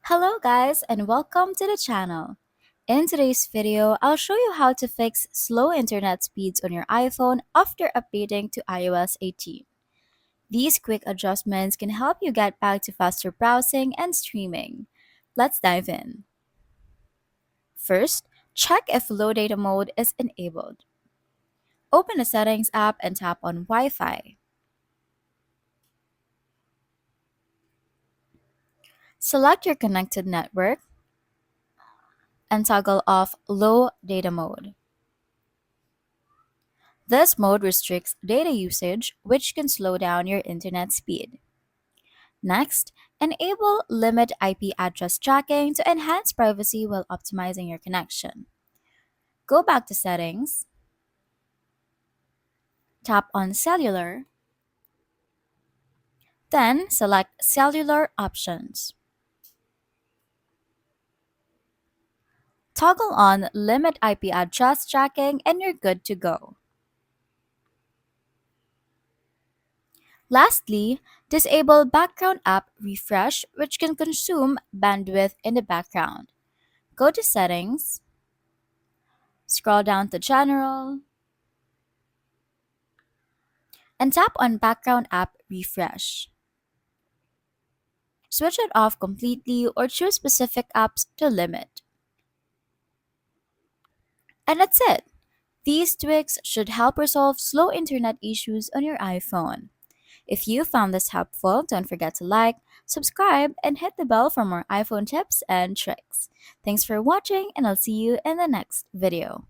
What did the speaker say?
Hello guys and welcome to the channel. In today's video, I'll show you how to fix slow internet speeds on your iPhone after updating to iOS 18. These quick adjustments can help you get back to faster browsing and streaming. Let's dive in. First, check if low data mode is enabled. Open the Settings app and tap on Wi-Fi. Select your connected network and toggle off low data mode. This mode restricts data usage, which can slow down your internet speed. Next, enable Limit IP address tracking to enhance privacy while optimizing your connection. Go back to Settings, tap on Cellular, then select Cellular Options. Toggle on Limit IP address tracking and you're good to go. Lastly, disable background app refresh, which can consume bandwidth in the background. Go to Settings, scroll down to General, and tap on Background App Refresh. Switch it off completely or choose specific apps to limit. And that's it. These tweaks should help resolve slow internet issues on your iPhone. If you found this helpful, don't forget to like, subscribe, and hit the bell for more iPhone tips and tricks. Thanks for watching, and I'll see you in the next video.